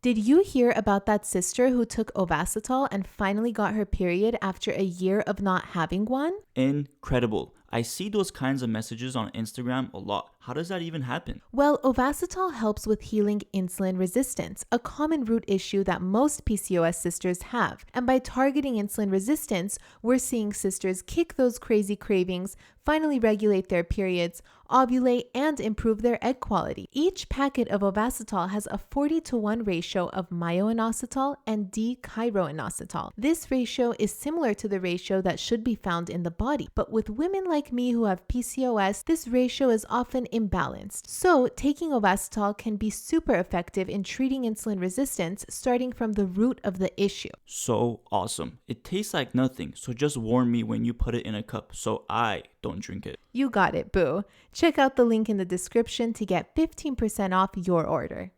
Did you hear about that sister who took Ovasitol and finally got her period after a year of not having one? Incredible. I see those kinds of messages on Instagram a lot. How does that even happen? Well, Ovasitol helps with healing insulin resistance, a common root issue that most PCOS sisters have. And by targeting insulin resistance, we're seeing sisters kick those crazy cravings, finally regulate their periods, ovulate, and improve their egg quality. Each packet of Ovasitol has a 40-to-1 ratio of myo-inositol and D-chiroinositol. This ratio is similar to the ratio that should be found in the body, but with women like me who have PCOS, this ratio is often imbalanced. So, taking Ovasitol can be super effective in treating insulin resistance, starting from the root of the issue. So awesome. It tastes like nothing, so just warn me when you put it in a cup so I don't drink it. You got it, boo. Check out the link in the description to get 15% off your order.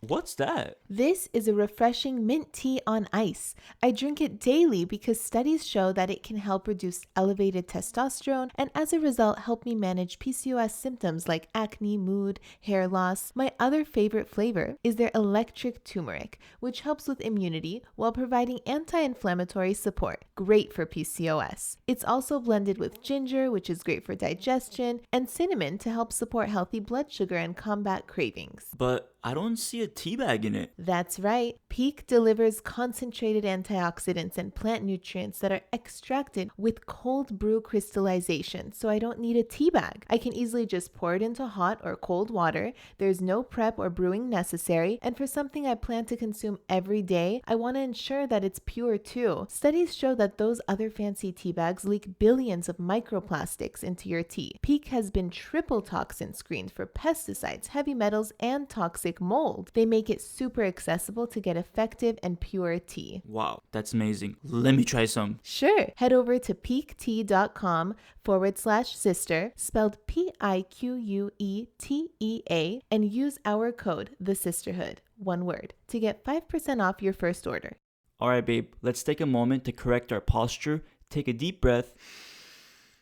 What's that? This is a refreshing mint tea on ice. I drink it daily because studies show that it can help reduce elevated testosterone and as a result help me manage PCOS symptoms like acne, mood, hair loss. My other favorite flavor is their electric turmeric, which helps with immunity while providing anti-inflammatory support. Great for PCOS. It's also blended with ginger, which is great for digestion, and cinnamon to help support healthy blood sugar and combat cravings. But I don't see a tea bag in it. That's right. Peak delivers concentrated antioxidants and plant nutrients that are extracted with cold brew crystallization, so I don't need a tea bag. I can easily just pour it into hot or cold water. There's no prep or brewing necessary, and for something I plan to consume every day, I want to ensure that it's pure too. Studies show that those other fancy tea bags leak billions of microplastics into your tea. Peak has been triple toxin screened for pesticides, heavy metals, and toxic mold. They make it super accessible to get effective and pure tea. Wow, that's amazing. Let me try some. Sure. Head over to peaktea.com/sister, spelled PIQUETEA, and use our code, The Sisterhood, one word, to get 5% off your first order. All right, babe, let's take a moment to correct our posture, take a deep breath,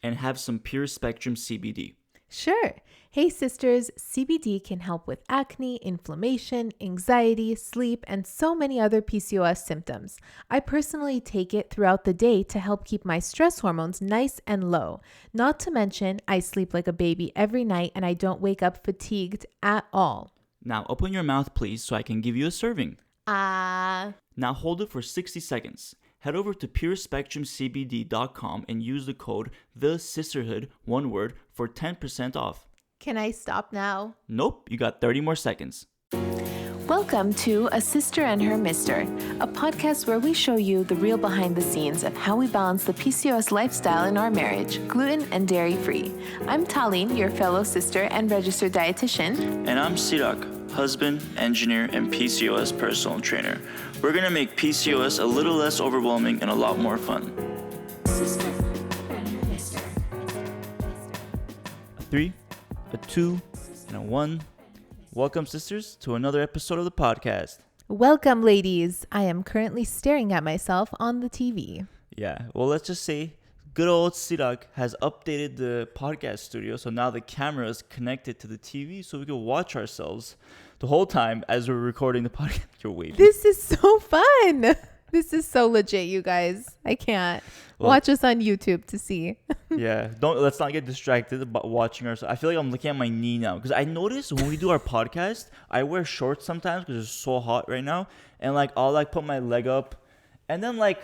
and have some pure spectrum CBD. Sure. Hey sisters, CBD can help with acne, inflammation, anxiety, sleep, and so many other PCOS symptoms. I personally take it throughout the day to help keep my stress hormones nice and low. Not to mention, I sleep like a baby every night and I don't wake up fatigued at all. Now open your mouth, please, so I can give you a serving. Ah. Now hold it for 60 seconds. Head over to purespectrumcbd.com and use the code THESISTERHOOD, one word, for 10% off. Can I stop now? Nope, you got 30 more seconds. Welcome to A Sister and Her Mister, a podcast where we show you the real behind the scenes of how we balance the PCOS lifestyle in our marriage, gluten and dairy free. I'm Talene, your fellow sister and registered dietitian. And I'm Sirak, husband, engineer, and PCOS personal trainer. We're gonna make PCOS a little less overwhelming and a lot more fun. Sister and Her Mister. A 3, a 2, and a 1. Welcome, sisters, to another episode of the podcast. Welcome, ladies. I am currently staring at myself on the TV. Yeah, well, let's just say good old Sirak has updated the podcast studio, so now the camera is connected to the TV so we can watch ourselves the whole time as we're recording the podcast. You're waving. This is so fun. This is so legit, you guys. I can't. Watch us on YouTube to see. Yeah, let's not get distracted about watching ourselves. I feel like I'm looking at my knee now because I noticed when we do our podcast, I wear shorts sometimes because it's so hot right now, and like I'll like put my leg up, and then like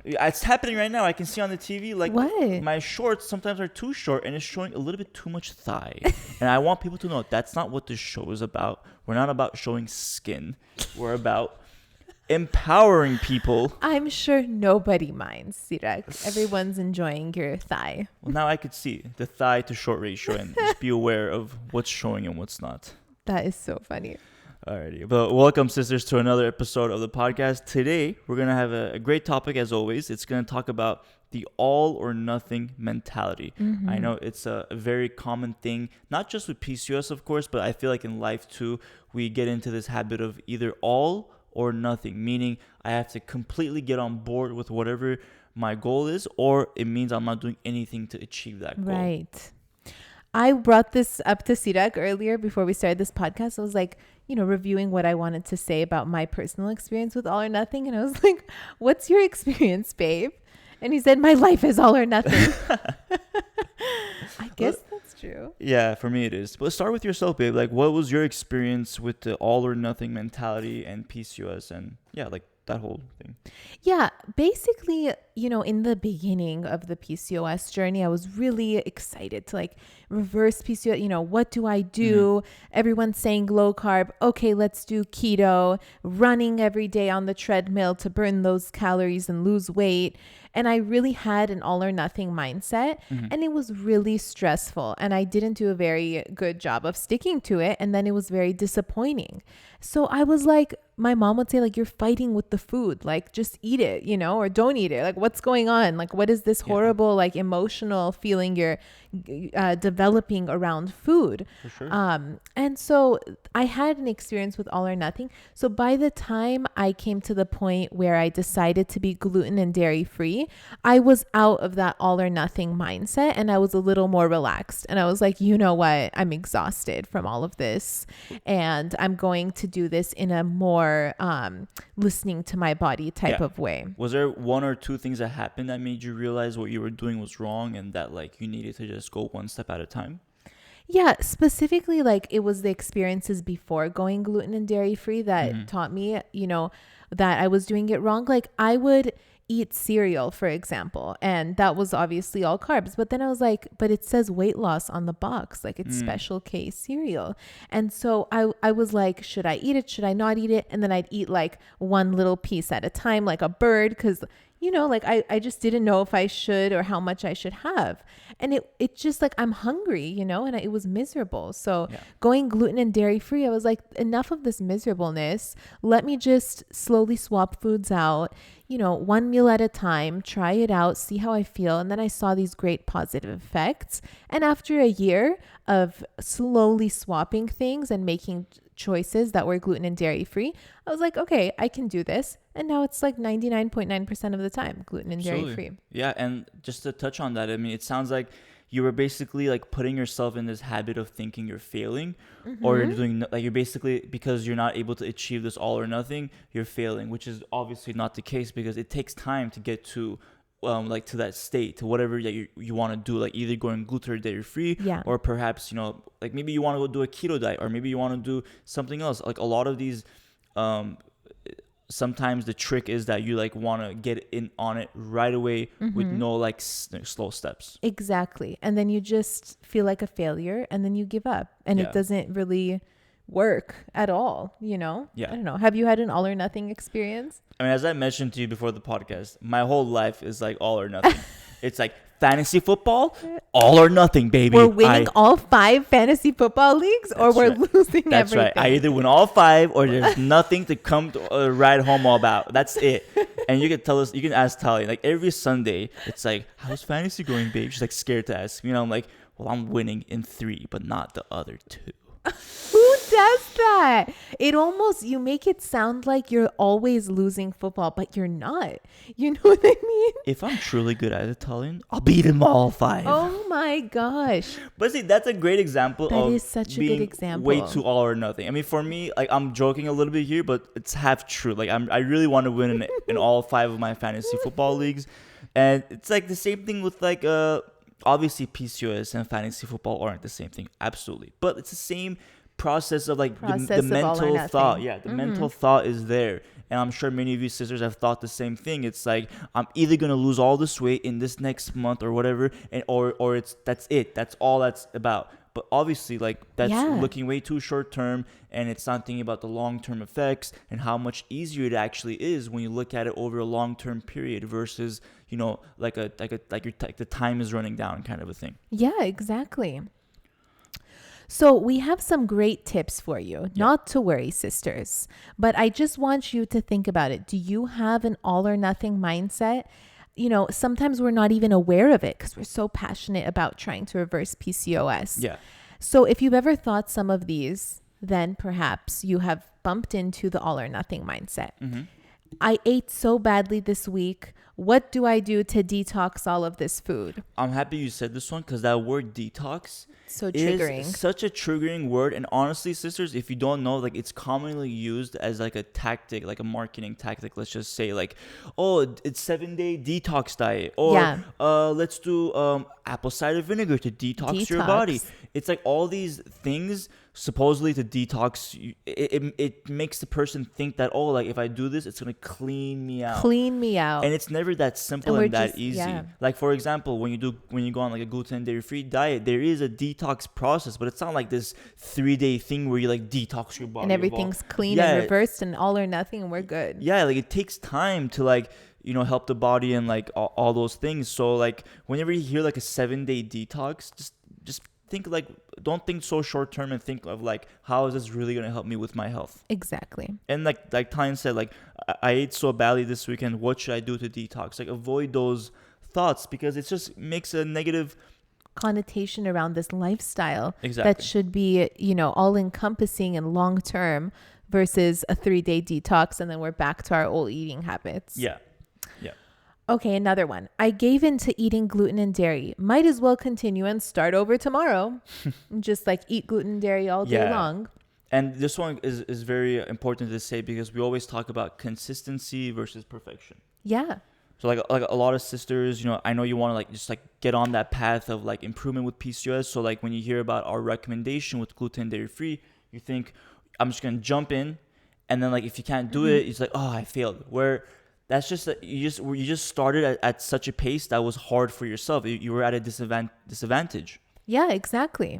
it's happening right now. I can see on the TV like what? My shorts sometimes are too short and it's showing a little bit too much thigh. And I want people to know that's not what this show is about. We're not about showing skin. We're about empowering people. I'm sure nobody minds, Sirak. Everyone's enjoying your thigh. Well, now I could see the thigh to short ratio and just be aware of what's showing and what's not. That is so funny. Alrighty, but welcome, sisters, to another episode of the podcast. Today, we're going to have a great topic as always. It's going to talk about the all or nothing mentality. Mm-hmm. I know it's a very common thing, not just with PCOS, of course, but I feel like in life too, we get into this habit of either all or nothing, meaning I have to completely get on board with whatever my goal is, or it means I'm not doing anything to achieve that goal. Right. I brought this up to Sirak earlier before we started this podcast. I was like, reviewing what I wanted to say about my personal experience with all or nothing. And I was like, what's your experience, babe? And he said, my life is all or nothing. I guess that's true. Yeah, for me it is. But start with yourself, babe. Like, what was your experience with the all or nothing mentality and PCOS and like that whole thing? Yeah, basically, in the beginning of the PCOS journey, I was really excited to like reverse PCOS. What do I do? Everyone's saying low carb. Okay, let's do keto, running every day on the treadmill to burn those calories and lose weight. And I really had an all or nothing mindset, and it was really stressful, and I didn't do a very good job of sticking to it. And then it was very disappointing. So I was like, my mom would say, like, you're fighting with the food, like, just eat it, or don't eat it. Like, what's going on? Like, what is this horrible, like, emotional feeling you're developing around food? For sure. And so I had an experience with all or nothing. So by the time I came to the point where I decided to be gluten and dairy free, I was out of that all or nothing mindset, and I was a little more relaxed. And I was like, you know what? I'm exhausted from all of this, and I'm going to do this in a more listening to my body type of way. Was there one or two things that happened that made you realize what you were doing was wrong and that like you needed to just go one step at a time? Yeah, specifically, like it was the experiences before going gluten and dairy free that taught me, that I was doing it wrong. Like I would eat cereal, for example, and that was obviously all carbs. But then I was like, but it says weight loss on the box, like it's special K cereal. And so I was like, should I eat it? Should I not eat it? And then I'd eat like one little piece at a time, like a bird, because like I just didn't know if I should or how much I should have. And it just like, I'm hungry, and it was miserable. So going gluten and dairy free, I was like, enough of this miserableness. Let me just slowly swap foods out, one meal at a time, try it out, see how I feel. And then I saw these great positive effects. And after a year of slowly swapping things and making choices that were gluten and dairy free, I was like, okay, I can do this. And now it's like 99.9% of the time gluten and dairy free. Yeah. And just to touch on that, I mean, it sounds like you were basically like putting yourself in this habit of thinking you're failing, or you're doing like, you're basically, because you're not able to achieve this all or nothing, you're failing, which is obviously not the case, because it takes time to get to like to that state, to whatever that you want to do, like either going gluten or dairy free, or perhaps, like maybe you want to go do a keto diet, or maybe you want to do something else. Like a lot of these, sometimes the trick is that you like want to get in on it right away with no like slow steps. Exactly. And then you just feel like a failure, and then you give up, and it doesn't really work at all, I don't know. Have you had an all or nothing experience? I mean, as I mentioned to you before the podcast, my whole life is like all or nothing. It's like fantasy football, all or nothing, baby. We're winning all 5 fantasy football leagues, or we're losing everything. That's right. I either win all 5 or there's nothing to come to ride home about. That's it. And you can ask Tali, like every Sunday, it's like, how's fantasy going, babe? She's like scared to ask. I'm like, well, I'm winning in 3, but not the other 2. Who does that? You make it sound like you're always losing football, but you're not. You know what I mean? If I'm truly good at Italian, I'll beat them all 5. Oh my gosh. But see, that's a great example That is such a good example. Way too all or nothing. I mean, for me, like I'm joking a little bit here, but it's half true. Like I really want to win in all 5 of my fantasy football leagues. And it's like the same thing with like obviously PCOS and fantasy football aren't the same thing, absolutely, but it's the same process of like the mental thought. The mental thought is there, and I'm sure many of you sisters have thought the same thing. It's like, I'm either gonna lose all this weight in this next month or whatever, and or that's all that's about. But obviously, like that's looking way too short term, and it's not thinking about the long term effects and how much easier it actually is when you look at it over a long term period versus like the time is running down kind of a thing. Yeah, exactly. So we have some great tips for you. Not to worry, sisters, but I just want you to think about it. Do you have an all or nothing mindset? Sometimes we're not even aware of it because we're so passionate about trying to reverse PCOS. Yeah. So if you've ever thought some of these, then perhaps you have bumped into the all or nothing mindset. I ate so badly this week. What do I do to detox all of this food? I'm happy you said this one, because that word detox So triggering. is such a triggering word. And honestly, sisters, if you don't know, like, it's commonly used as like a tactic, like a marketing tactic. Let's just say, like, oh, it's 7-day detox diet, or let's do apple cider vinegar to detox your body. It's like all these things supposedly to detox you. It makes the person think that, oh, like, if I do this, it's gonna clean me out. And it's never that simple and that easy. Like, for example, when you go on like a gluten dairy-free diet, there is a detox process, but it's not like this 3-day thing where you like detox your body and everything's clean and reversed and all or nothing, and we're good. Yeah, like, it takes time to, like, you know, help the body and like all those things. So like, whenever you hear like a 7-day detox, just think, like, don't think so short term, and think of like, how is this really going to help me with my health? Exactly. And like Tyne said, like, I ate so badly this weekend, what should I do to detox? Like, avoid those thoughts, because it just makes a negative connotation around this lifestyle Exactly. that should be, you know, all encompassing and long term, versus a 3-day detox and then we're back to our old eating habits. Yeah. Okay, another one. I gave in to eating gluten and dairy. Might as well continue and start over tomorrow. Just like eat gluten and dairy all day long. And this one is very important to say, because we always talk about consistency versus perfection. Yeah. So like a lot of sisters, you know, I know you want to like just like get on that path of like improvement with PCOS. So like, when you hear about our recommendation with gluten dairy free, you think, I'm just gonna jump in, and then like, if you can't do it, it's like, oh, I failed. Where that's just that you just started at such a pace that was hard for yourself. You were at a disadvantage. Yeah, exactly.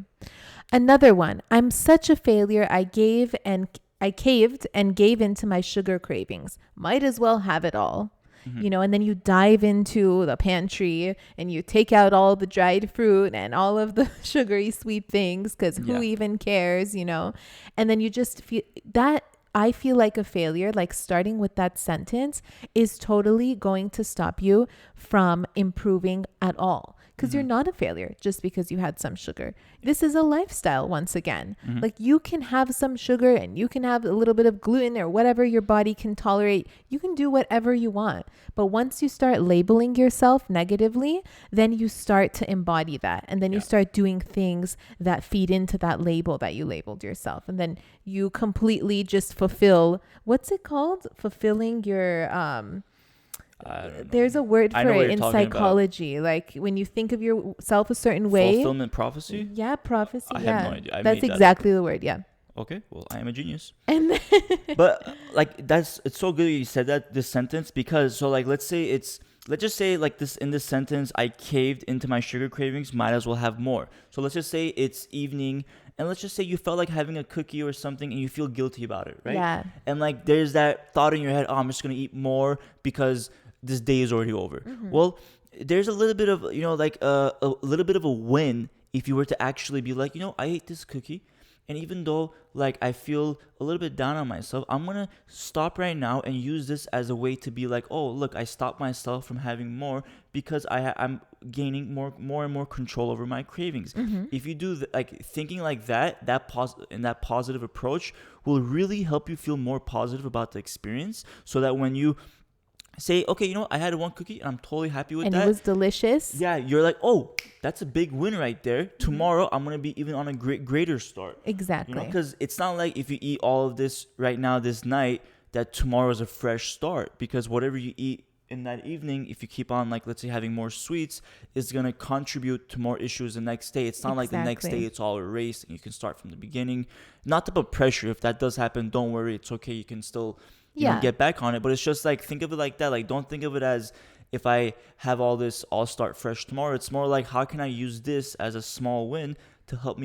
Another one. I'm such a failure. I caved and gave into my sugar cravings. Might as well have it all. You know, and then you dive into the pantry and you take out all the dried fruit and all of the sugary sweet things, because who even cares, you know? And then you just feel that. I feel like a failure, like starting with that sentence, is totally going to stop you from improving at all. Because you're not a failure just because you had some sugar. This is a lifestyle, once again. Like, you can have some sugar and you can have a little bit of gluten or whatever your body can tolerate. You can do whatever you want. But once you start labeling yourself negatively, then you start to embody that. And then you start doing things that feed into that label that you labeled yourself. And then you completely just fulfill, what's it called? Fulfilling your... there's a word for it in psychology. Like, when you think of yourself a certain way. Fulfillment prophecy? Yeah, prophecy. I have no idea. That's exactly the word. Yeah. Okay, well, I am a genius. And then but like, it's so good you said this sentence, because so like, let's just say like this, in this sentence, I caved into my sugar cravings, might as well have more. So let's just say it's evening, and let's just say you felt like having a cookie or something and you feel guilty about it, right? Yeah. And like, there's that thought in your head, oh, I'm just going to eat more because this day is already over. Well, there's a little bit of, you know, like a little bit of a win if you were to actually be like, you know, I ate this cookie, and even though like I feel a little bit down on myself, I'm going to stop right now and use this as a way to be like, oh, look, I stopped myself from having more, because I'm gaining more and more control over my cravings. If you do like thinking like that positive approach will really help you feel more positive about the experience, so that when you say, okay, you know, I had one cookie and I'm totally happy with that. And it was delicious. Yeah, you're like, oh, that's a big win right there. Tomorrow, I'm going to be even on a greater start. Exactly. You know, because it's not like if you eat all of this right now, this night, that tomorrow is a fresh start. Because whatever you eat in that evening, if you keep on, like, let's say having more sweets, is going to contribute to more issues the next day. It's not like the next day it's all erased and you can start from the beginning. Not to put pressure. If that does happen, don't worry. It's okay. You can still... you know, get back on it. But it's just like, think of it like that. Like, don't think of it as, if I have all this, I'll start fresh tomorrow. It's more like, how can I use this as a small win to help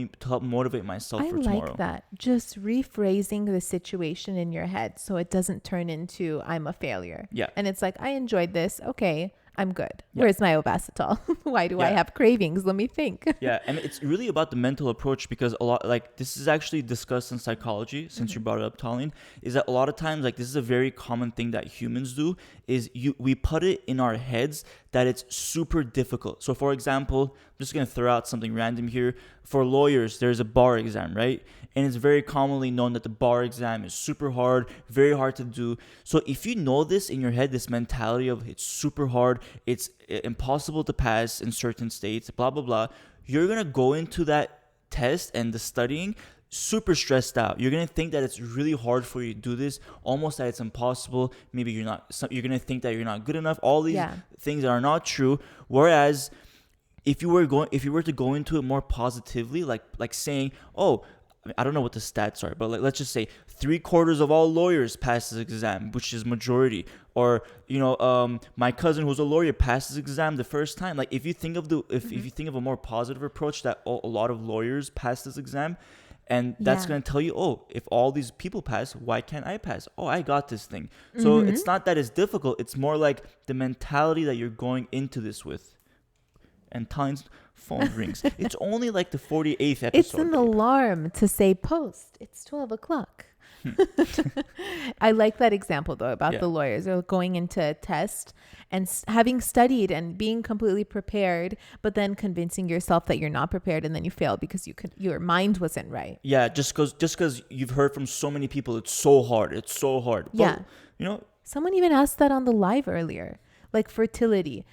motivate myself for tomorrow? I like that. Just rephrasing the situation in your head so it doesn't turn into, I'm a failure. Yeah. And it's like, I enjoyed this. Okay, I'm good. Where's my Obasitol? Why do I have cravings? Let me think. Yeah, and it's really about the mental approach, because a lot, like, this is actually discussed in psychology, since you brought it up, Talene, is that a lot of times, like, this is a very common thing that humans do, is we put it in our heads that it's super difficult. So for example, I'm just going to throw out something random here. For lawyers, there's a bar exam, right? And it's very commonly known that the bar exam is super hard, very hard to do. So if you know this in your head, this mentality of it's super hard, it's impossible to pass in certain states, blah, blah, blah, you're going to go into that test and the studying super stressed out. You're going to think that it's really hard for you to do this, almost that it's impossible. Maybe you're going to think that you're not good enough. All these things that are not true. Whereas if you were to go into it more positively, like saying, oh, I don't know what the stats are, but let's just say 3/4 of all lawyers pass this exam, which is majority. Or, my cousin who's a lawyer passed this exam the first time. Like if you think of if you think of a more positive approach, that a lot of lawyers pass this exam, and that's going to tell you, oh, if all these people pass, why can't I pass? Oh, I got this thing. So it's not that it's difficult. It's more like the mentality that you're going into this with. And Talian's phone rings. It's only like the 48th episode. It's an alarm to say post. It's 12 o'clock. I like that example though about the lawyers. They're going into a test and having studied and being completely prepared, but then convincing yourself that you're not prepared, and then you fail because your mind wasn't right. Yeah, just because you've heard from so many people, it's so hard. It's so hard. But, someone even asked that on the live earlier, like fertility.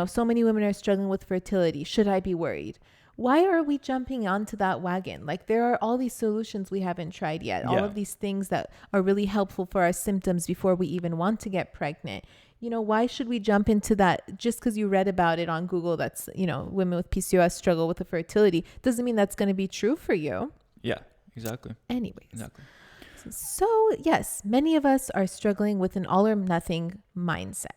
So many women are struggling with fertility. Should I be worried? Why are we jumping onto that wagon? Like there are all these solutions we haven't tried yet. All of these things that are really helpful for our symptoms before we even want to get pregnant. Why should we jump into that just because you read about it on Google? That's, women with PCOS struggle with the fertility. Doesn't mean that's going to be true for you. Yeah, exactly. Anyways. Exactly. So yes, many of us are struggling with an all or nothing mindset.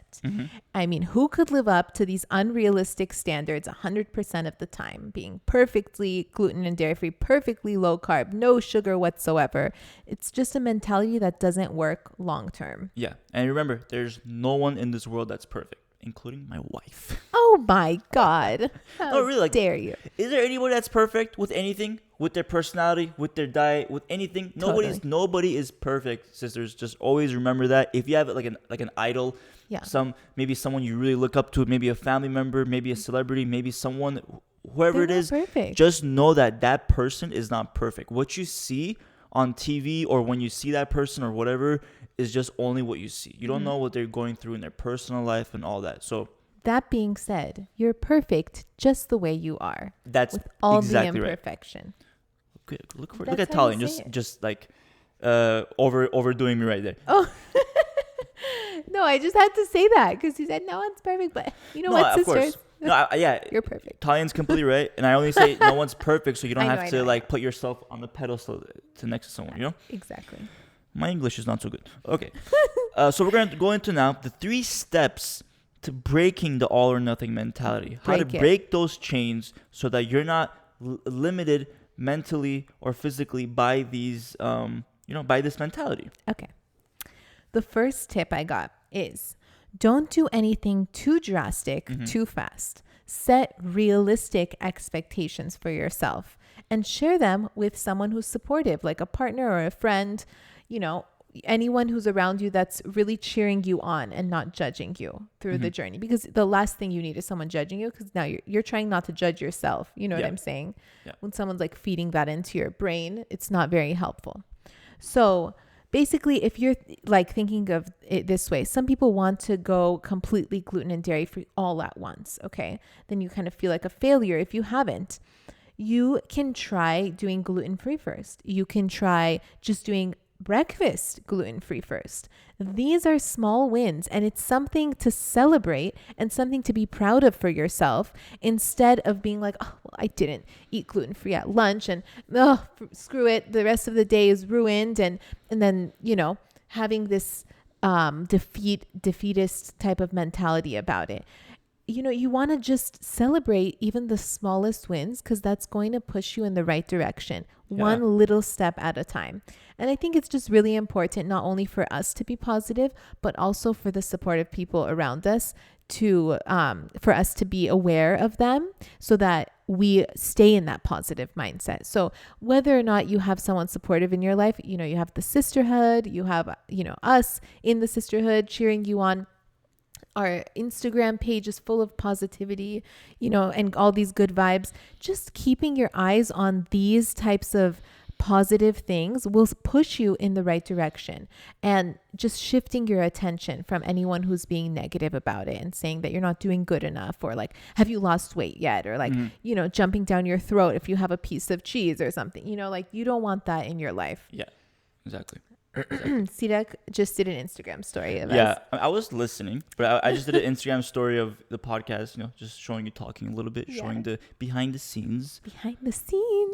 I mean, who could live up to these unrealistic standards 100% of the time, being perfectly gluten and dairy free, perfectly low carb, no sugar whatsoever? It's just a mentality that doesn't work long term. Yeah. And remember, there's no one in this world that's perfect, including my wife. Oh my God. How really, dare you? Is there anybody that's perfect with anything? With their personality, with their diet, with anything? Nobody is perfect, sisters. Just always remember that. If you have like an idol, maybe someone you really look up to, maybe a family member, maybe a celebrity, maybe someone, whoever it is, just know that person is not perfect. What you see on TV or when you see that person or whatever is just only what you see. You don't know what they're going through in their personal life and all that. So that being said, you're perfect just the way you are. That's with all exactly the imperfection. Right. Look at Talian, just like overdoing me right there. Oh, no, I just had to say that because you said no one's perfect, but what, sisters? You're perfect. Talian's completely right, and I only say no one's perfect, so you don't have to put yourself on the pedestal to next to someone. Exactly. My English is not so good. Okay, so we're going to go into now the 3 steps to breaking the all or nothing mentality. How to break those chains so that you're not limited mentally or physically by these by this mentality. Okay, the first tip I got is don't do anything too drastic too fast. Set realistic expectations for yourself and share them with someone who's supportive, like a partner or a friend, anyone who's around you that's really cheering you on and not judging you through the journey. Because the last thing you need is someone judging you, because now you're trying not to judge yourself. You know what I'm saying? Yeah. When someone's like feeding that into your brain, it's not very helpful. So basically, if you're like thinking of it this way, some people want to go completely gluten and dairy free all at once. Okay. Then you kind of feel like a failure if you haven't. You can try doing gluten free first. You can try just doing breakfast gluten-free first. These are small wins, and it's something to celebrate and something to be proud of for yourself, instead of being like, oh, well, I didn't eat gluten-free at lunch and screw it, the rest of the day is ruined, and then having this defeatist type of mentality about it. You want to just celebrate even the smallest wins, because that's going to push you in the right direction, one little step at a time. And I think it's just really important, not only for us to be positive, but also for the supportive people around us to, for us to be aware of them so that we stay in that positive mindset. So whether or not you have someone supportive in your life, you have the sisterhood, you have, us in the sisterhood cheering you on. our Instagram page is full of positivity, and all these good vibes. Just keeping your eyes on these types of positive things will push you in the right direction, and just shifting your attention from anyone who's being negative about it and saying that you're not doing good enough, or like, have you lost weight yet, or like, jumping down your throat if you have a piece of cheese or something, like you don't want that in your life. Yeah, exactly. Sirak just did an Instagram story of us. I was listening, but I just did an Instagram story of the podcast, just showing you talking a little bit, showing the behind the scenes.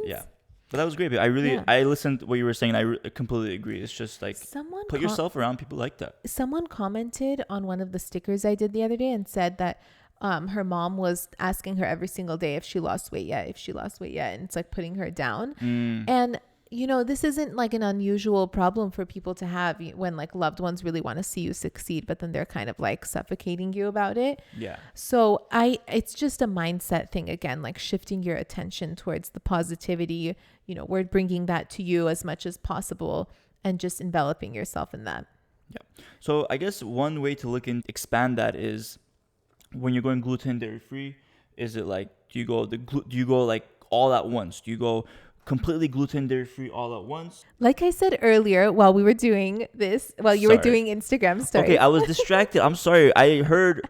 Yeah. But that was great. I listened to what you were saying. And I completely agree. It's just like, put yourself around people like that. Someone commented on one of the stickers I did the other day and said that her mom was asking her every single day if she lost weight yet, and it's like putting her down. And this isn't like an unusual problem for people to have when like loved ones really want to see you succeed, but then they're kind of like suffocating you about it. Yeah. So it's just a mindset thing again, like shifting your attention towards the positivity. We're bringing that to you as much as possible and just enveloping yourself in that. Yeah. So I guess one way to expand that is when you're going gluten dairy free, is it like, do you go like all at once? Do you go completely gluten dairy free all at once? Like I said earlier, while we were doing this, you were doing Instagram stories. Okay, I was distracted. I'm sorry. I heard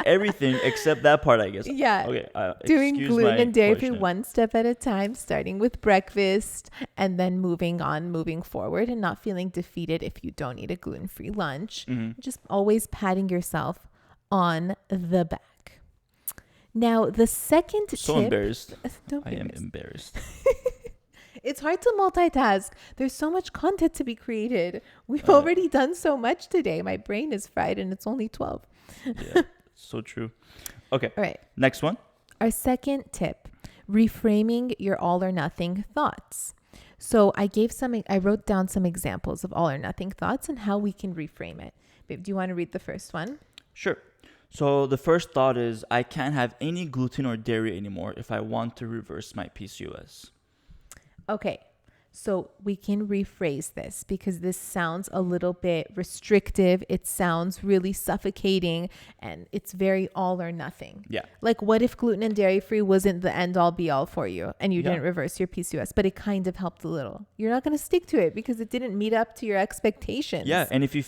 everything except that part, I guess. Yeah. Okay. Doing gluten and dairy free one step at a time, starting with breakfast and then moving forward, and not feeling defeated if you don't eat a gluten-free lunch. Just always patting yourself on the back. Now, the second tip... So embarrassed. I am embarrassed. It's hard to multitask. There's so much content to be created. We've already done so much today. My brain is fried and it's only 12. Yeah, so true. Okay. All right. Next one. Our second tip, reframing your all or nothing thoughts. So I wrote down some examples of all or nothing thoughts and how we can reframe it. Babe, do you want to read the first one? Sure. So the first thought is, I can't have any gluten or dairy anymore if I want to reverse my PCOS. Okay. So we can rephrase this because this sounds a little bit restrictive. It sounds really suffocating and it's very all or nothing. Yeah. Like, what if gluten and dairy free wasn't the end all be all for you and you didn't reverse your PCOS, but it kind of helped a little? You're not going to stick to it because it didn't meet up to your expectations. Yeah. And if you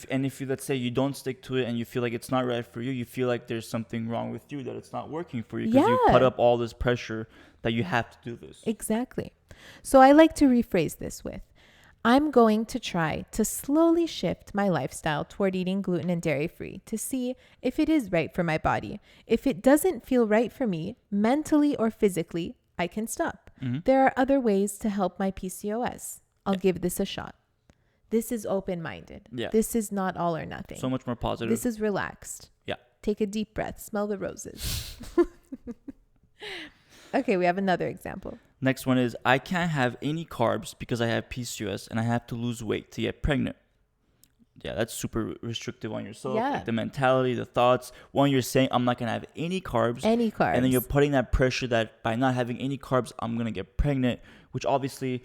let's say you don't stick to it and you feel like it's not right for you, you feel like there's something wrong with you, that it's not working for you because you put up all this pressure that you have to do this. Exactly. So I like to rephrase this with, I'm going to try to slowly shift my lifestyle toward eating gluten and dairy free to see if it is right for my body. If it doesn't feel right for me, mentally or physically, I can stop. There are other ways to help my PCOS. I'll give this a shot. This is open-minded. Yeah. This is not all or nothing. So much more positive. This is relaxed. Yeah. Take a deep breath. Smell the roses. Okay, we have another example. Next one is, I can't have any carbs because I have PCOS and I have to lose weight to get pregnant. Yeah, that's super restrictive on yourself. Yeah. Like the mentality, the thoughts. One, you're saying, I'm not going to have any carbs. And then you're putting that pressure that by not having any carbs, I'm going to get pregnant, which obviously...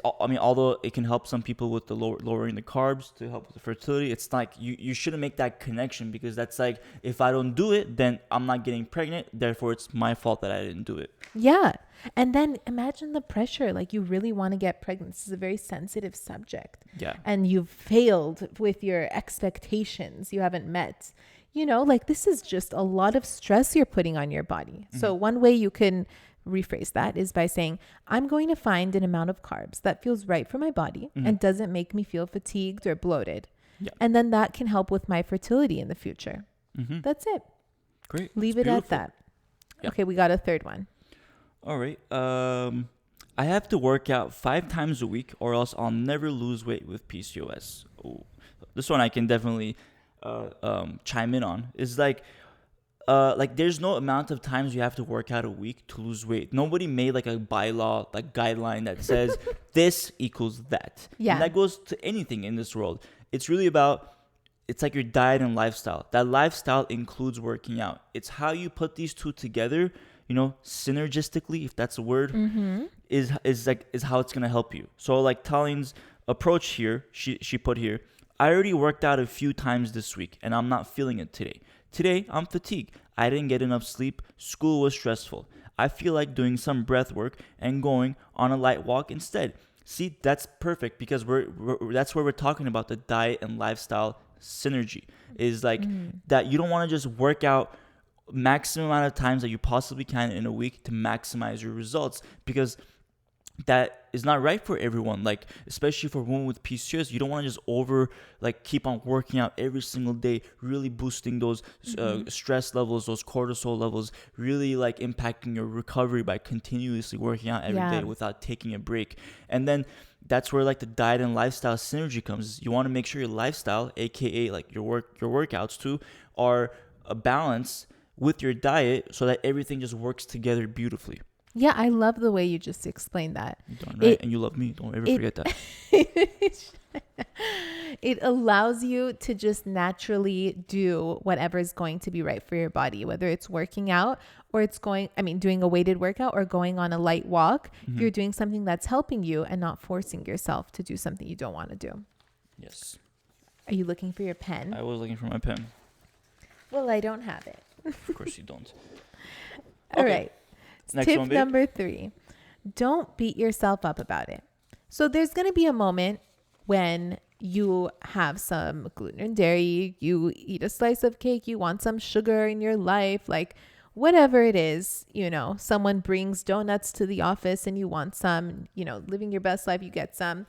although it can help some people with the lowering the carbs to help with the fertility, it's like you shouldn't make that connection, because that's like, if I don't do it, then I'm not getting pregnant. Therefore, it's my fault that I didn't do it. Yeah. And then imagine the pressure. Like, you really want to get pregnant. This is a very sensitive subject. Yeah. And you've failed with your expectations you haven't met. Like, this is just a lot of stress you're putting on your body. So one way you can rephrase that is by saying, I'm going to find an amount of carbs that feels right for my body and doesn't make me feel fatigued or bloated. Yeah. And then that can help with my fertility in the future. That's it. Great. Leave it at that. Yeah. Okay, we got a third one. All right. I have to work out 5 times a week or else I'll never lose weight with PCOS. Oh, this one I can definitely chime in on. Is like there's no amount of times you have to work out a week to lose weight. Nobody made like a bylaw, like guideline that says this equals that. Yeah. And that goes to anything in this world. It's really about, it's like your diet and lifestyle. That lifestyle includes working out. It's how you put these two together, synergistically, if that's a word, is how it's going to help you. So like Talline's approach here, she put here, I already worked out a few times this week and I'm not feeling it today. Today, I'm fatigued. I didn't get enough sleep. School was stressful. I feel like doing some breath work and going on a light walk instead. See, that's perfect because that's where we're talking about the diet and lifestyle synergy. Is like that you don't want to just work out maximum amount of times that you possibly can in a week to maximize your results, because that is not right for everyone. Like, especially for women with PCOS, you don't want to just keep on working out every single day, really boosting those stress levels, those cortisol levels, really like impacting your recovery by continuously working out every day without taking a break. And then that's where like the diet and lifestyle synergy comes. You want to make sure your lifestyle, aka like your workouts too, are a balance with your diet so that everything just works together beautifully. Yeah, I love the way you just explained that. You're darn right. And you love me. Don't ever forget that. It allows you to just naturally do whatever is going to be right for your body, whether it's working out or doing a weighted workout or going on a light walk. You're doing something that's helping you and not forcing yourself to do something you don't want to do. Yes. Are you looking for your pen? I was looking for my pen. Well, I don't have it. Of course you don't. All right. Next Tip one, babe. number 3, don't beat yourself up about it. So there's going to be a moment when you have some gluten and dairy, you eat a slice of cake, you want some sugar in your life, like whatever it is, someone brings donuts to the office and you want some, living your best life, you get some.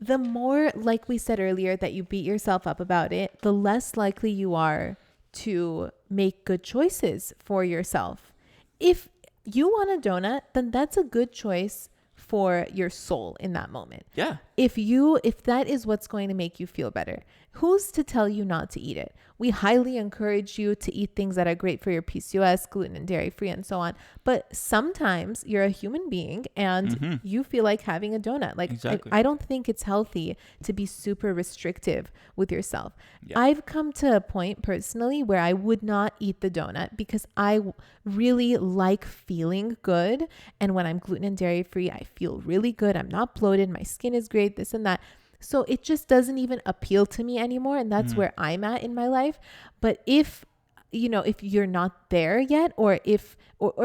The more, like we said earlier, that you beat yourself up about it, the less likely you are to make good choices for yourself. If you want a donut, then that's a good choice for your soul in that moment. Yeah. If that is what's going to make you feel better, who's to tell you not to eat it? We highly encourage you to eat things that are great for your PCOS, gluten and dairy free and so on. But sometimes you're a human being and you feel like having a donut. Like, exactly. I don't think it's healthy to be super restrictive with yourself. Yeah. I've come to a point personally where I would not eat the donut because I really like feeling good. And when I'm gluten and dairy free, I feel really good. I'm not bloated. My skin is great, this and that. So it just doesn't even appeal to me anymore. And that's where I'm at in my life. But if you're not there yet, or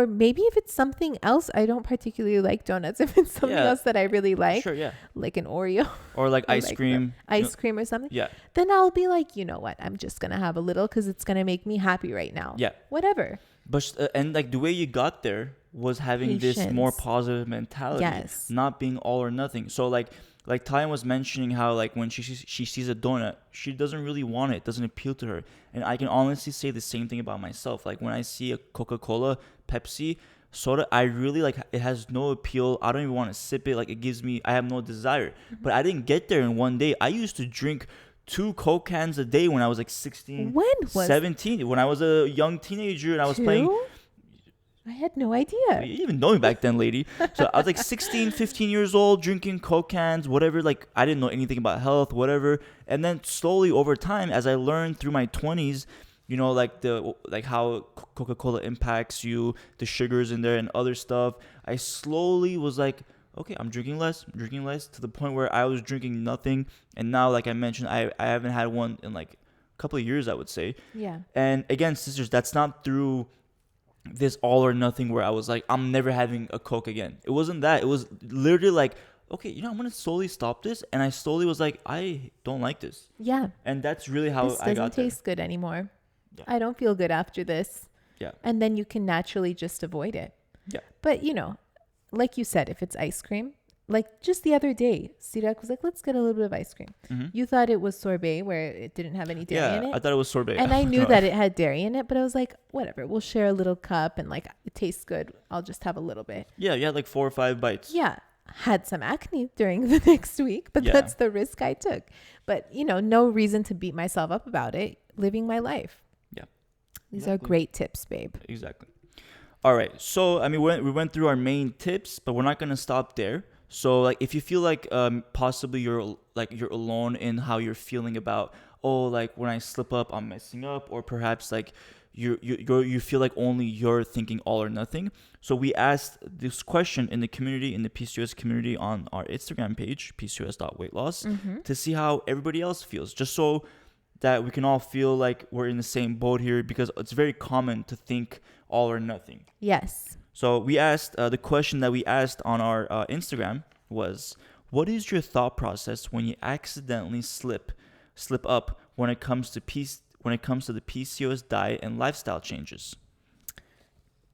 maybe if it's something else, I don't particularly like donuts. If it's something else that I really like, sure, yeah, like an Oreo or like ice cream, cream or something. Yeah. Then I'll be like, you know what? I'm just going to have a little because it's going to make me happy right now. Yeah. Whatever. But, and like the way you got there was having this more positive mentality, not being all or nothing. So like Tyan was mentioning how like when she sees a donut, she doesn't really want it. It doesn't appeal to her. And I can honestly say the same thing about myself. Like when I see a Coca-Cola, Pepsi, soda, I really like, it has no appeal. I don't even want to sip it. Like I have no desire. But I didn't get there in one day. I used to drink 2 Coke cans a day when I was like 16, 17. When I was a young teenager and I was playing. I had no idea. You didn't even know me back then, lady. So I was like 16, 15 years old, drinking Coke cans, whatever. Like I didn't know anything about health, whatever. And then slowly over time, as I learned through my 20s, like how Coca-Cola impacts you, the sugars in there and other stuff, I slowly was like, okay, I'm drinking less to the point where I was drinking nothing. And now, like I mentioned, I haven't had one in like a couple of years, I would say. Yeah. And again, sisters, that's not through this all or nothing where I was like, I'm never having a Coke again. It wasn't that. It was literally like, okay, I'm going to slowly stop this. And I slowly was like, I don't like this. Yeah. And that's really how I got there. This doesn't taste good anymore. Yeah. I don't feel good after this. Yeah. And then you can naturally just avoid it. Yeah. But, like you said, if it's ice cream, like just the other day, Sirak was like, let's get a little bit of ice cream. You thought it was sorbet where it didn't have any dairy in it. Yeah, I thought it was sorbet. And I knew that it had dairy in it, but I was like, whatever, we'll share a little cup and like it tastes good. I'll just have a little bit. Yeah, you had like 4 or 5 bites. Yeah. Had some acne during the next week, but that's the risk I took. But, no reason to beat myself up about it. Living my life. Yeah. These are great tips, babe. Exactly. All right. So, I mean, we went through our main tips, but we're not going to stop there. So like if you feel like possibly you're alone in how you're feeling about, oh, like when I slip up I'm messing up, or perhaps like you feel like only you're thinking all or nothing. So we asked this question in the community, in the PCOS community on our Instagram page, pcos.weightloss, to see how everybody else feels, just so that we can all feel like we're in the same boat here, because it's very common to think all or nothing. Yes. So we asked, the question that we asked on our Instagram was, what is your thought process when you accidentally slip up when it comes to the PCOS diet and lifestyle changes?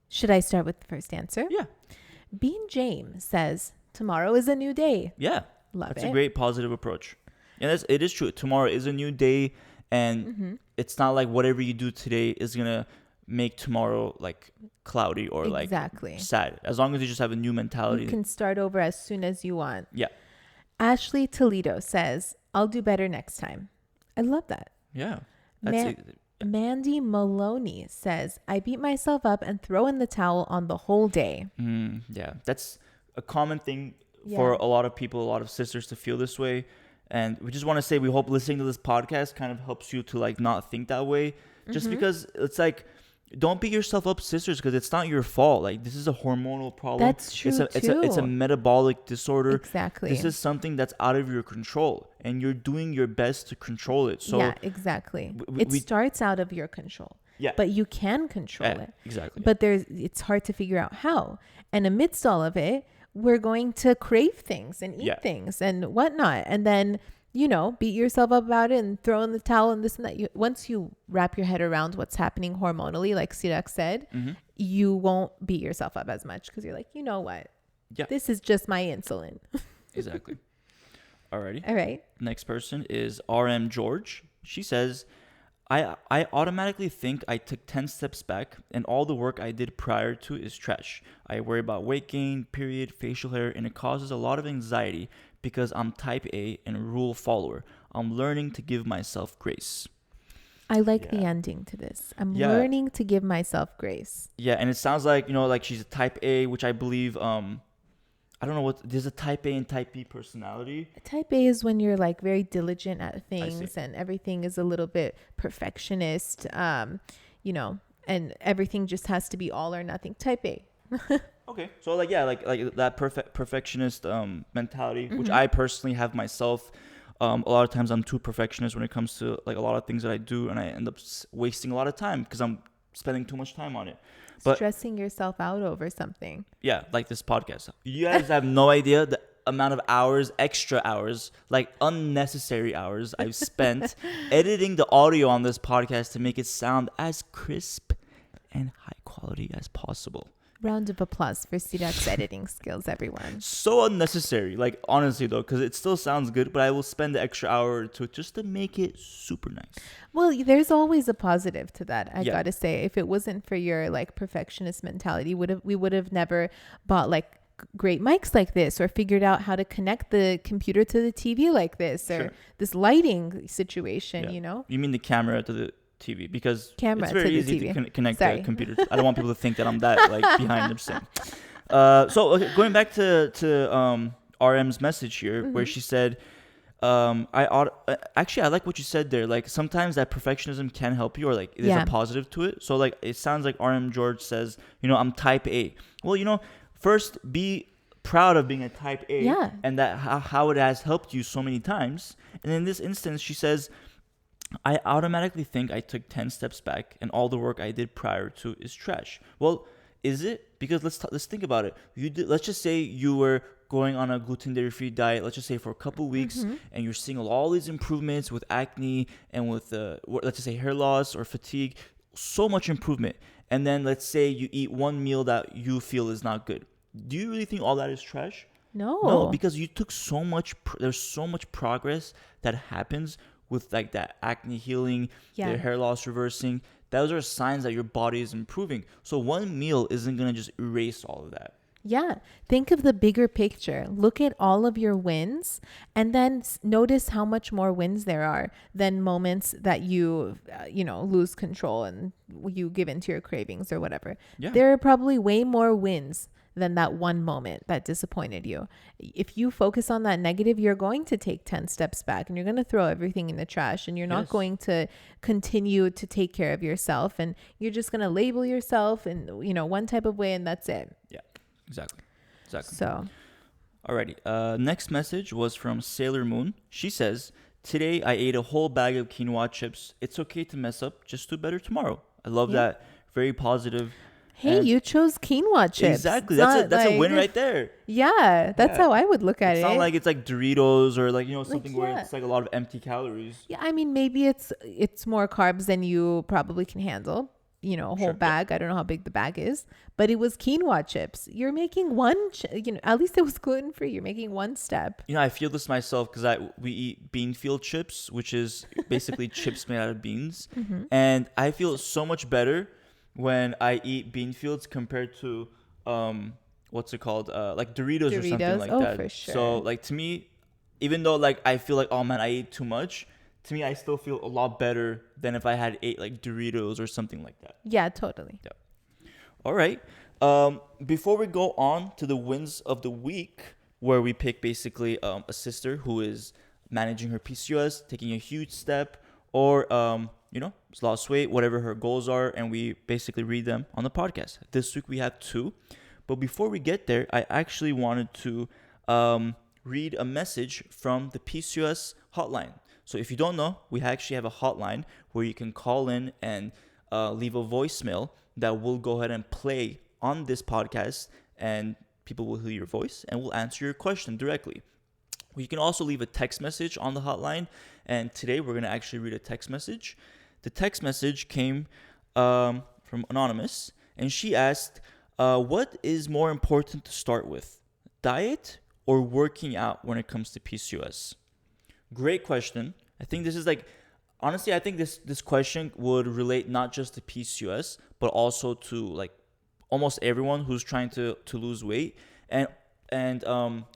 Should I start with the first answer? Yeah. Bean James says, tomorrow is a new day. Yeah. Love That's it. a great positive approach. And it is true. Tomorrow is a new day, and it's not like whatever you do today is going to make tomorrow like cloudy or Exactly. like sad. As long as you just have a new mentality. You can start over as soon as you want. Yeah. Ashley Toledo says, I'll do better next time. I love that. Yeah. Mandy Maloney says, I beat myself up and throw in the towel on the whole day. Yeah. That's a common thing for a lot of people, a lot of sisters to feel this way. And we just want to say, we hope listening to this podcast kind of helps you to like not think that way. Just because it's like, don't beat yourself up, sisters, because it's not your fault. Like, this is a hormonal problem. That's true, it's a metabolic disorder. Exactly. This is something that's out of your control, and you're doing your best to control it. So yeah, exactly. It starts out of your control. Yeah. But you can control it. Exactly. But it's hard to figure out how. And amidst all of it, we're going to crave things and eat things and whatnot. And then, beat yourself up about it and throw in the towel and this and that. Once you wrap your head around what's happening hormonally, like Sirak said, you won't beat yourself up as much because you're like, you know what? Yeah. This is just my insulin. Exactly. Alrighty. All right. Next person is RM George. She says, I automatically think I took 10 steps back and all the work I did prior to is trash. I worry about weight gain, period, facial hair, and it causes a lot of anxiety because I'm type A and a rule follower. I'm learning to give myself grace. I like the ending to this. I'm learning to give myself grace. Yeah, and it sounds like, like she's a type A, which I believe, I don't know what, there's a type A and type B personality. Type A is when you're like very diligent at things and everything is a little bit perfectionist, and everything just has to be all or nothing. Type A. Okay. So like that perfectionist mentality, which I personally have myself. A lot of times I'm too perfectionist when it comes to like a lot of things that I do, and I end up wasting a lot of time because I'm spending too much time on it. But stressing yourself out over something. Yeah, like this podcast. You guys have no idea the amount of hours, extra hours, like unnecessary hours I've spent editing the audio on this podcast to make it sound as crisp and high quality as possible. Round of applause for Sirak's editing skills, everyone. So unnecessary, like honestly though, because it still sounds good, but I will spend the extra hour or two just to make it super nice. Well, there's always a positive to that. I gotta say, if it wasn't for your like perfectionist mentality, we would have never bought like great mics like this or figured out how to connect the computer to the TV like this or this lighting situation. You mean the camera to the TV, because camera it's very to easy the TV. to connect the computer. I don't want people to think that I'm that like behind the scene. So going back to RM's message here, where she said, actually I like what you said there. Like sometimes that perfectionism can help you, or like there's a positive to it. So like it sounds like RM George says, I'm type A. Well, first be proud of being a type A, and that how it has helped you so many times. And in this instance, she says, I automatically think I took 10 steps back and all the work I did prior to is trash. Well, is it? Because let's think about it. Let's just say you were going on a gluten dairy-free diet, let's just say for a couple weeks, and you're seeing all these improvements with acne and with, let's just say hair loss or fatigue, so much improvement. And then let's say you eat one meal that you feel is not good. Do you really think all that is trash? No, because you took so much, there's so much progress that happens with like that acne healing, the hair loss reversing. Those are signs that your body is improving. So one meal isn't going to just erase all of that. Yeah. Think of the bigger picture. Look at all of your wins and then notice how much more wins there are than moments that you, lose control and you give into your cravings or whatever. Yeah. There are probably way more wins than that one moment that disappointed you. If you focus on that negative, you're going to take 10 steps back and you're going to throw everything in the trash and you're not going to continue to take care of yourself, and you're just going to label yourself in, one type of way, and that's it. Yeah, exactly. So, alrighty. Next message was from Sailor Moon. She says, Today, I ate a whole bag of quinoa chips. It's okay to mess up. Just do better tomorrow. I love that. Very positive. Hey, And you chose quinoa chips. exactly. It's not That's a win like- right there. Yeah, that's Yeah. how I would look at It's it. not like it's like Doritos or like, something where yeah. it's like a lot of empty calories. Yeah, I mean, maybe it's more carbs than you probably can handle. A whole Sure, yeah. bag. I don't know how big the bag is, but it was quinoa chips. You're making one, at least it was gluten free. You're making one step. I feel this myself because we eat bean field chips, which is basically chips made out of beans. Mm-hmm. And I feel so much better when I eat bean fields compared to, what's it called? Like Doritos or something Doritos? like Oh, that. for sure. So like to me, even though like I feel like, oh man, I ate too much, to me, I still feel a lot better than if I had ate like Doritos or something like that. Yeah, totally. All right. Before we go on to the wins of the week, where we pick basically a sister who is managing her PCOS, taking a huge step, or lost weight, whatever her goals are, and we basically read them on the podcast. This week we have 2, but before we get there, I actually wanted to read a message from the PCOS hotline. So if you don't know, we actually have a hotline where you can call in and leave a voicemail that we'll go ahead and play on this podcast, and people will hear your voice and will answer your question directly. You can also leave a text message on the hotline, and today we're going to actually read a text message. The text message came from Anonymous, and she asked, what is more important to start with, diet or working out when it comes to PCOS? Great question. I think this is honestly, I think this question would relate not just to PCOS, but also to like almost everyone who's trying to lose weight. And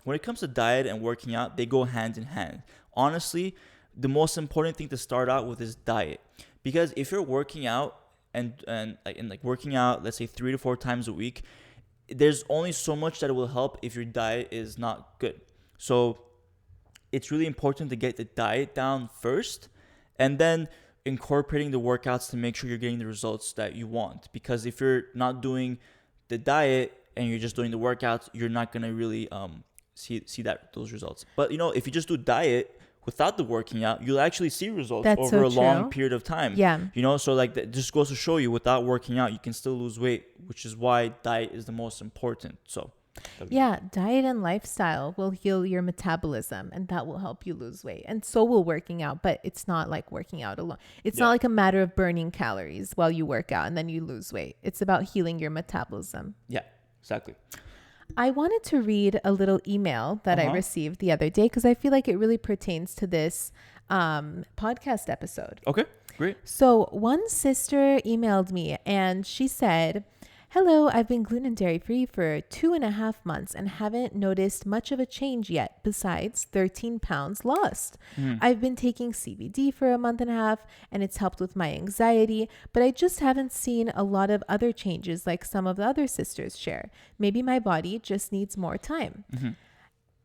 when it comes to diet and working out, they go hand in hand. Honestly, the most important thing to start out with is diet, because if you're working out and working out, let's say 3 to 4 times a week, there's only so much that it will help if your diet is not good. So it's really important to get the diet down first, and then incorporating the workouts to make sure you're getting the results that you want. Because if you're not doing the diet and you're just doing the workouts, you're not going to really see those results. But if you just do diet without the working out, you'll actually see results That's over a so long true. period of time. Yeah. So like that just goes to show you, without working out, you can still lose weight, which is why diet is the most important. So yeah, diet and lifestyle will heal your metabolism, and that will help you lose weight. And so will working out, but it's not like working out alone. It's not like a matter of burning calories while you work out and then you lose weight. It's about healing your metabolism. Yeah, exactly. I wanted to read a little email that I received the other day because I feel like it really pertains to this podcast episode. Okay, great. So one sister emailed me and she said, "Hello, I've been gluten and dairy free for 2.5 months and haven't noticed much of a change yet besides 13 pounds lost. I've been taking CBD for a month and a half and it's helped with my anxiety, but I just haven't seen a lot of other changes like some of the other sisters share. Maybe my body just needs more time."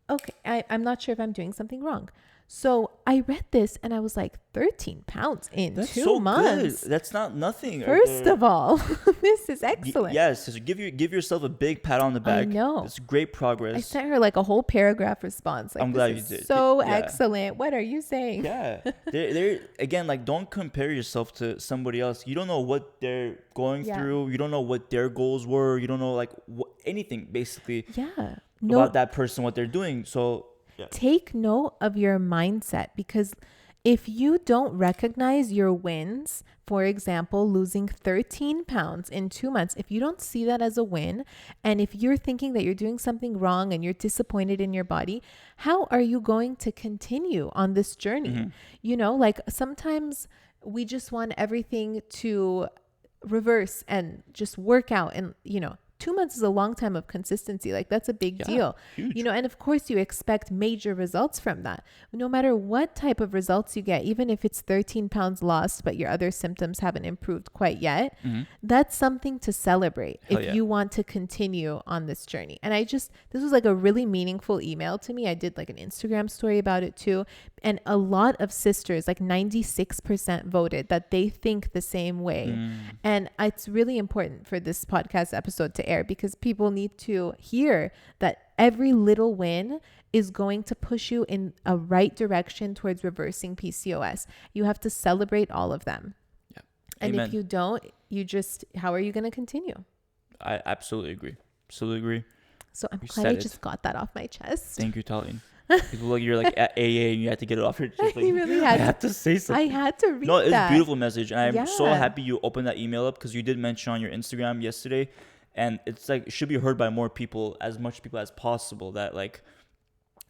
Okay, I'm not sure if I'm doing something wrong. So I read this and I was like, 13 pounds in That's 2 so months. good. That's not nothing. First of all, this is excellent. Yes, so give yourself a big pat on the back. I know. It's great progress. I sent her like a whole paragraph response. Like, I'm glad this you is did. so Yeah. excellent. What are you saying? Yeah. They're again, like, don't compare yourself to somebody else. You don't know what they're going through. You don't know what their goals were. You don't know like anything basically about that person, what they're doing. So take note of your mindset, because if you don't recognize your wins, for example, losing 13 pounds in 2 months, if you don't see that as a win, and if you're thinking that you're doing something wrong and you're disappointed in your body, how are you going to continue on this journey? Like sometimes we just want everything to reverse and just work out, and 2 months is a long time of consistency. Like that's a big deal, huge. and of course you expect major results from that. No matter what type of results you get, even if it's 13 pounds lost, but your other symptoms haven't improved quite yet, that's something to celebrate if you want to continue on this journey. And this was like a really meaningful email to me. I did like an Instagram story about it too. And a lot of sisters, like 96% voted that they think the same way. And it's really important for this podcast episode to air, because people need to hear that every little win is going to push you in a right direction towards reversing PCOS. You have to celebrate all of them. Yeah. And Amen. if you don't, how are you going to continue? I absolutely agree. Absolutely agree. So I'm You glad said I it. just got that off my chest. Thank you, Talene. People like you're like at AA and you had to get it off your chest. Like, You really I had had to say something. I had to read No, it's that. a beautiful message. And I'm so Yeah. happy you opened that email up because you did mention on your Instagram yesterday. And it's like, it should be heard by more people, as much people as possible, that like,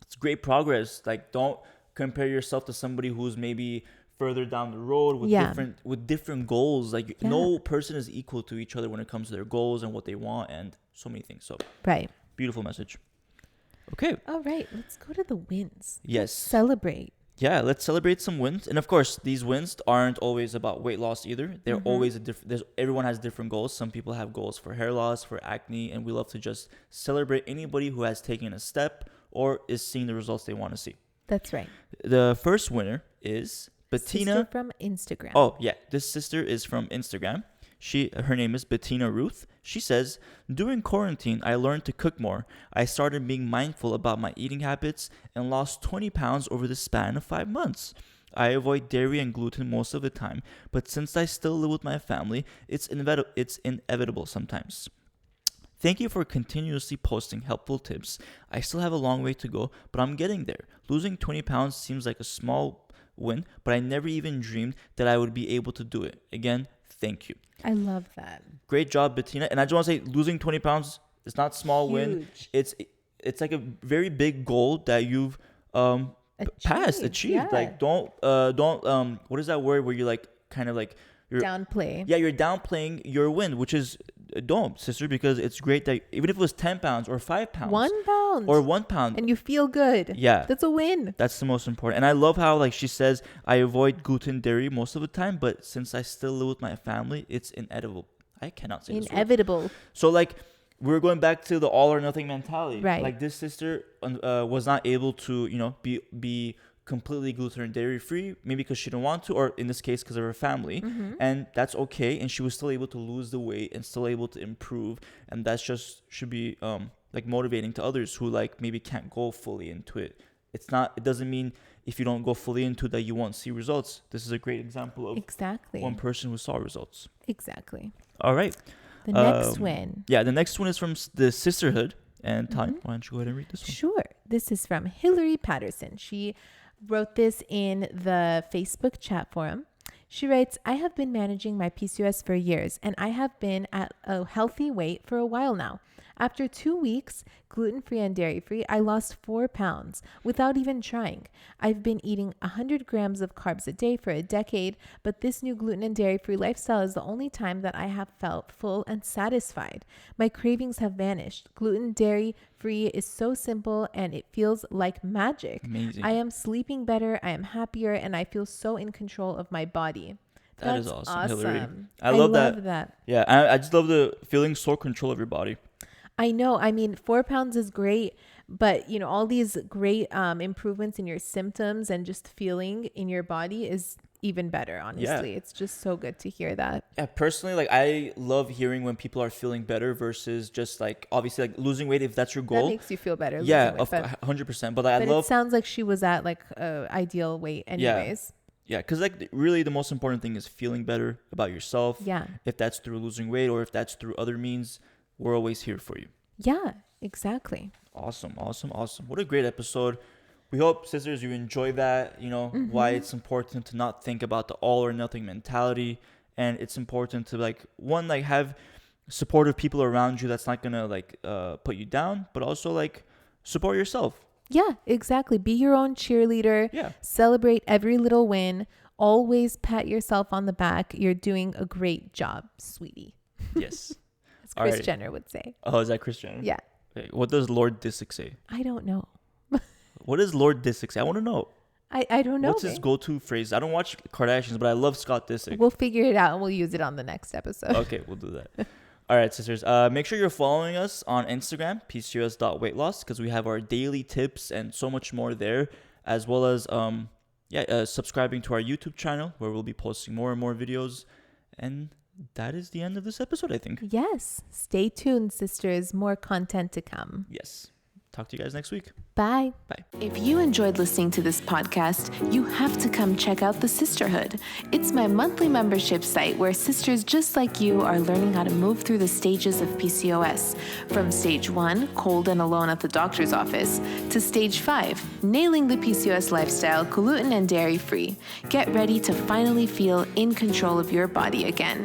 it's great progress. Like, don't compare yourself to somebody who's maybe further down the road with different goals. Like no person is equal to each other when it comes to their goals and what they want and so many things. So Right. beautiful message. Okay. All right. Let's go to the wins. Yes. Celebrate. Yeah, let's celebrate some wins. And of course, these wins aren't always about weight loss either. They're always everyone has different goals. Some people have goals for hair loss, for acne, and we love to just celebrate anybody who has taken a step or is seeing the results they want to see. That's right. The first winner is Bettina. Sister from Instagram. Oh, yeah. This sister is from Instagram. Her name is Bettina Ruth. She says, during quarantine, I learned to cook more. I started being mindful about my eating habits and lost 20 pounds over the span of 5 months. I avoid dairy and gluten most of the time, but since I still live with my family, it's inevitable sometimes. Thank you for continuously posting helpful tips. I still have a long way to go, but I'm getting there. Losing 20 pounds seems like a small win, but I never even dreamed that I would be able to do it. Again, thank you. I love that. Great job, Bettina. And I just want to say, losing 20 pounds is not small win. It's like a very big goal that you've achieved. Yeah. Like don't what is that word where you like kind of like you're downplay. Yeah, you're downplaying your win, which is don't, sister, because it's great that even if it was 10 pounds or 5 pounds. 1 pound. Or 1 pound. And you feel good. Yeah. That's a win. That's the most important. And I love how like she says, I avoid gluten, dairy most of the time, but since I still live with my family, it's inevitable. I cannot say inevitable. This word. So like we're going back to the all or nothing mentality. Right. Like this sister was not able to, be completely gluten and dairy free, maybe because she didn't want to, or in this case because of her family, and that's okay. And she was still able to lose the weight and still able to improve, and that's just should be like motivating to others who like maybe can't go fully into it. It doesn't mean if you don't go fully into that you won't see results. This is a great example of one person who saw results. Exactly. All right. The next win. Yeah, the next one is from the sisterhood. And Tanya, why don't you go ahead and read this one? Sure. This is from Hillary Patterson. She wrote this in the Facebook chat forum. She writes, I have been managing my PCOS for years, and I have been at a healthy weight for a while now. After 2 weeks, gluten-free and dairy-free, I lost 4 pounds without even trying. I've been eating 100 grams of carbs a day for a decade, but this new gluten and dairy-free lifestyle is the only time that I have felt full and satisfied. My cravings have vanished. Gluten, dairy-free is so simple, and it feels like magic. Amazing. I am sleeping better, I am happier, and I feel so in control of my body. That is awesome, Hillary. I love that. Yeah, I just love the feeling so control of your body. I know. I mean, 4 pounds is great, but all these great improvements in your symptoms and just feeling in your body is even better. Honestly, it's just so good to hear that. Yeah, personally, like I love hearing when people are feeling better versus just like obviously like losing weight if that's your goal. That makes you feel better. Yeah, 100%. But I love. It sounds like she was at like ideal weight, anyways. Yeah, because like really the most important thing is feeling better about yourself. Yeah. If that's through losing weight or if that's through other means, we're always here for you. Yeah, exactly. Awesome. What a great episode. We hope, sisters, you enjoy that. Why it's important to not think about the all or nothing mentality. And it's important to have supportive people around you that's not going to put you down, but also support yourself. Yeah, exactly. Be your own cheerleader. Yeah. Celebrate every little win. Always pat yourself on the back. You're doing a great job, sweetie. Yes. As Kris Jenner would say. Oh, is that Kris Jenner? Yeah. Okay. What does Lord Disick say? I don't know. What does Lord Disick say? I want to know. I don't know. What's his go-to phrase? I don't watch Kardashians, but I love Scott Disick. We'll figure it out and we'll use it on the next episode. Okay, we'll do that. All right, sisters. Make sure you're following us on Instagram, PCOS.weightloss, because we have our daily tips and so much more there, as well as subscribing to our YouTube channel where we'll be posting more and more videos. And that is the end of this episode, I think. Yes. Stay tuned, sisters. More content to come. Yes. talk to you guys next week. Bye. Bye. If you enjoyed listening to this podcast, you have to come check out The Sisterhood. It's my monthly membership site where sisters just like you are learning how to move through the stages of PCOS. From stage 1, cold and alone at the doctor's office, to stage 5, nailing the PCOS lifestyle, gluten and dairy free. Get ready to finally feel in control of your body again.